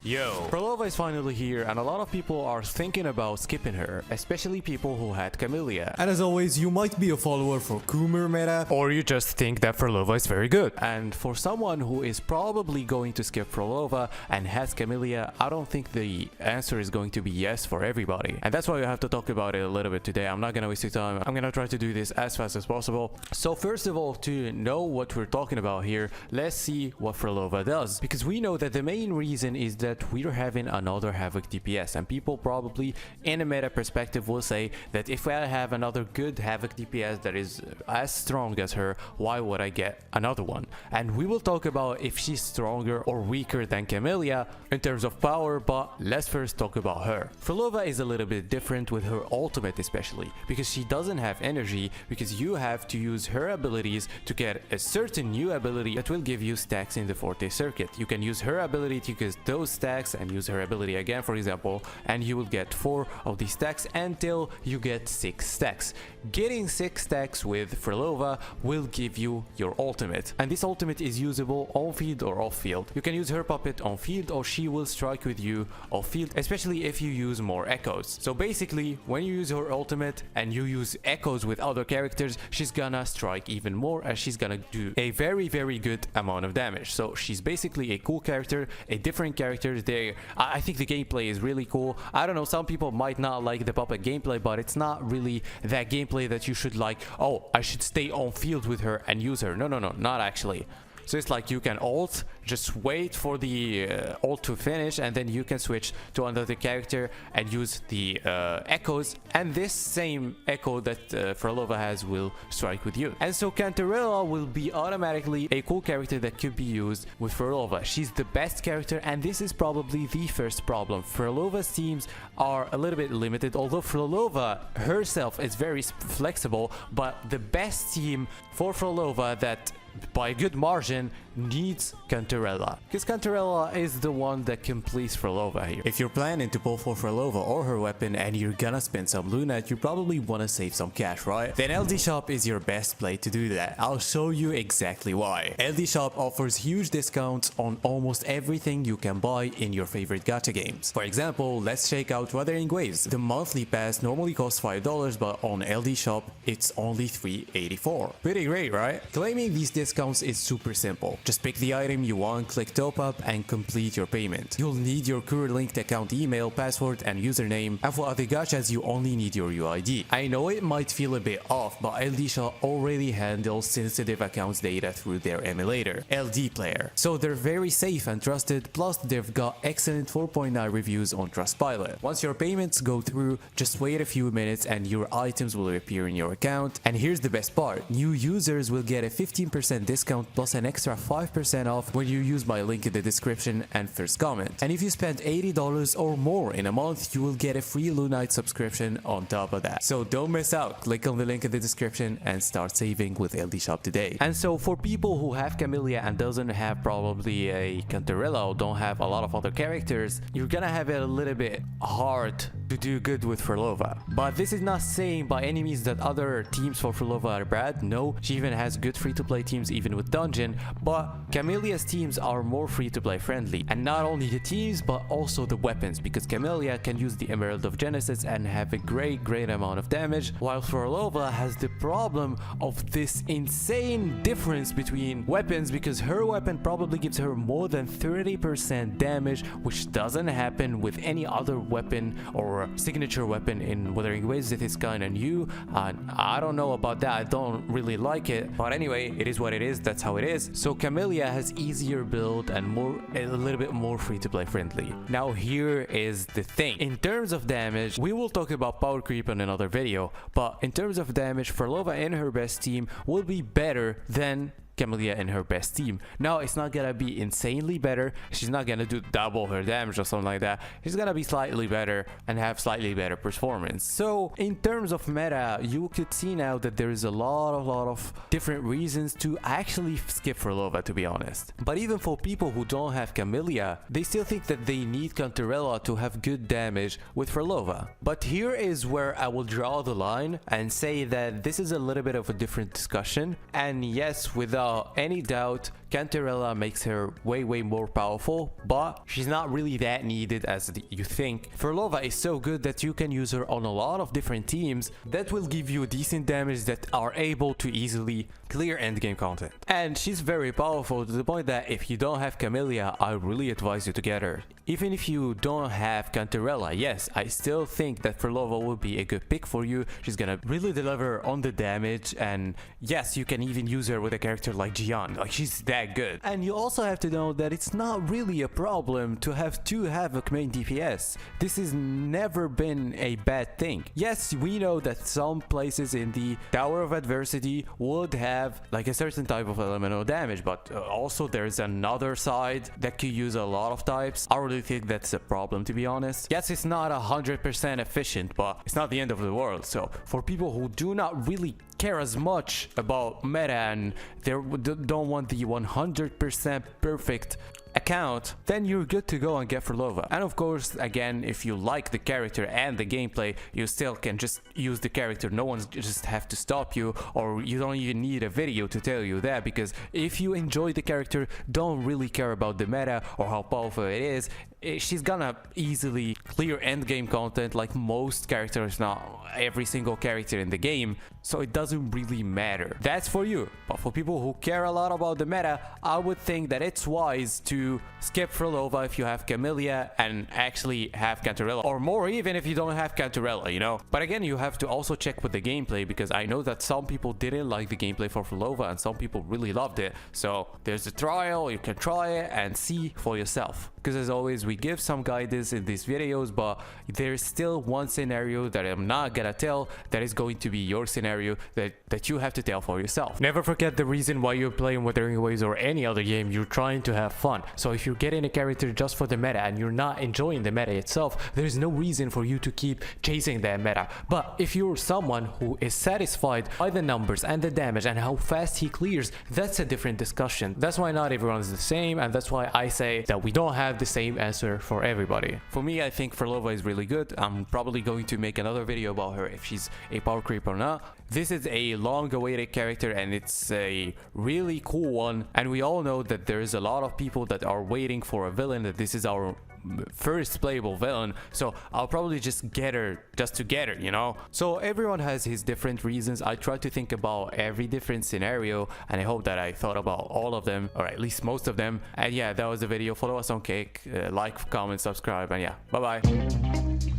Yo, Phrolova is finally here and a lot of people are thinking about skipping her, especially people who had Camellya. And as always, you might be a follower for Coomer meta, Or you just think that Phrolova is very good. And for someone who is probably going to skip Phrolova and has Camellya, I don't think the answer is going to be yes for everybody. And that's why we have to talk about it a little bit today. I'm not gonna waste your time. I'm gonna try to do this as fast as possible. So first of all, to know what we're talking about here, let's see what Phrolova does. Because we know that the main reason is that we're having another Havoc DPS, and people probably in a meta perspective will say that if I have another good Havoc DPS that is as strong as her, why would I get another one? And we will talk about if she's stronger or weaker than Camellya in terms of power, but let's first talk about her. Phrolova is a little bit different with her ultimate, especially because she doesn't have energy, because you have to use her abilities to get a certain new ability that will give you stacks in the Forte circuit. You can use her ability to get those stacks and use her ability again, for example, and you will get 4 of these stacks until you get 6 stacks. Getting 6 stacks with Phrolova will give you your ultimate, and this ultimate is usable on field or off field. You can use her puppet on field or she will strike with you off field, especially if you use more echoes. So basically, when you use her ultimate and you use echoes with other characters, she's gonna strike even more, as she's gonna do a very good amount of damage. So she's basically a cool character, a different character. I think the gameplay is really cool. I don't know, some people might not like the puppet gameplay, but it's not really that gameplay that you should like, oh, I should stay on field with her and use her. No, not actually. So it's like you can ult, just wait for the ult to finish, and then you can switch to another character and use the echoes, and this same echo that Phrolova has will strike with you. And so Cantarella will be automatically a cool character that could be used with Phrolova. She's the best character, and this is probably the first problem. Phrolova's teams are a little bit limited, although Phrolova herself is very flexible, but the best team for Phrolova that by a good margin needs Cantarella, because Cantarella is the one that completes Phrolova here. If you're planning to pull for Phrolova or her weapon and you're gonna spend some Lunite, you probably want to save some cash, right? Then LD Shop is your best play to do that. I'll show you exactly why. LD Shop offers huge discounts on almost everything you can buy in your favorite gacha games. For example, let's check out Wuthering Waves. The monthly pass normally costs $5, but on LD Shop it's only $3.84. Pretty great, right? Claiming these discounts is super simple. Just pick the item you want, click top up, and complete your payment. You'll need your current linked account email, password, and username, and for other gachas you only need your UID. I know it might feel a bit off, but LD Shop already handles sensitive accounts data through their emulator, LD Player. So they're very safe and trusted, plus they've got excellent 4.9 reviews on Trustpilot. Once your payments go through, just wait a few minutes and your items will appear in your account. And here's the best part, new users will get a 15% discount plus an extra 5% off when you use my link in the description and first comment. And if you spend $80 or more in a month, you will get a free Lunite subscription on top of that. So don't miss out. Click on the link in the description and start saving with LD Shop today. And so for people who have Camellya and doesn't have probably a Cantarella or don't have a lot of other characters, you're gonna have it a little bit hard to do good with Phrolova. But this is not saying by any means that other teams for Phrolova are bad. No, she even has good free-to-play teams even with Dungeon, but Camellya's teams are more free-to-play friendly. And not only the teams, but also the weapons, because Camellya can use the Emerald of Genesis and have a great amount of damage, while Phrolova has the problem of this insane difference between weapons, because her weapon probably gives her more than 30% damage, which doesn't happen with any other weapon or signature weapon in Wuthering Waves. It is kind of new, and I don't know about that. I don't really like it, but anyway, it is what it is. That's how it is. So Camellya has easier build and a little bit more free-to-play friendly. Now here is the thing. In terms of damage, we will talk about power creep in another video, but in terms of damage, Phrolova in her best team will be better than Camellya in her best team. Now, it's not gonna be insanely better. She's not gonna do double her damage or something like that. She's gonna be slightly better and have slightly better performance. So in terms of meta, you could see now that there is a lot of different reasons to actually skip Phrolova, to be honest. But even for people who don't have Camellya, they still think that they need Cantarella to have good damage with Phrolova. But here is where I will draw the line and say that this is a little bit of a different discussion. And yes, without without any doubt, Cantarella makes her way more powerful, but she's not really that needed as you think. Phrolova is so good that you can use her on a lot of different teams that will give you decent damage that are able to easily clear endgame content. And she's very powerful to the point that if you don't have Camellya, I really advise you to get her. Even if you don't have Cantarella, yes, I still think that Phrolova will be a good pick for you. She's gonna really deliver on the damage, and yes, you can even use her with a character like Gian. Like, she's that good. And you also have to know that it's not really a problem to have two Havoc main DPS. This has never been a bad thing. Yes, we know that some places in the Tower of Adversity would have like a certain type of elemental damage, but also there's another side that could use a lot of types. I really think that's a problem, to be honest. Yes, it's not 100% efficient, but it's not the end of the world. So for people who do not really care as much about meta and they don't want the 100% perfect account, then you're good to go and get Phrolova. And of course, again, if you like the character and the gameplay, you still can just use the character. No one's just have to stop you, or you don't even need a video to tell you that, because if you enjoy the character, don't really care about the meta or how powerful it is, she's gonna easily clear endgame content like most characters, not every single character in the game, so it doesn't really matter. That's for you. But for people who care a lot about the meta, I would think that it's wise to skip Phrolova if you have Camellya and actually have Cantarella, or more even if you don't have Cantarella, you know. But again, you have to also check with the gameplay, because I know that some people didn't like the gameplay for Phrolova and some people really loved it. So there's a trial, you can try it and see for yourself. Because as always, we give some guidance in these videos, but there's still one scenario that I'm not gonna tell, that is going to be your scenario that you have to tell for yourself. Never forget the reason why you're playing Wuthering Waves or any other game. You're trying to have fun. So if you're getting a character just for the meta and you're not enjoying the meta itself, there's no reason for you to keep chasing that meta. But if you're someone who is satisfied by the numbers and the damage and how fast he clears, that's a different discussion. That's why not everyone is the same, and that's why I say that we don't have the same answer for everybody. For me, I think Phrolova is really good. I'm probably going to make another video about her, if she's a power creep or not. This is a long-awaited character and it's a really cool one, and we all know that there's a lot of people that are waiting for a villain, that this is our first playable villain, so I'll probably just get her just to get her, you know. So everyone has his different reasons. I try to think about every different scenario, and I hope that I thought about all of them, or at least most of them. And yeah, that was the video. Follow us on Cake, like, comment, subscribe, and yeah, bye bye.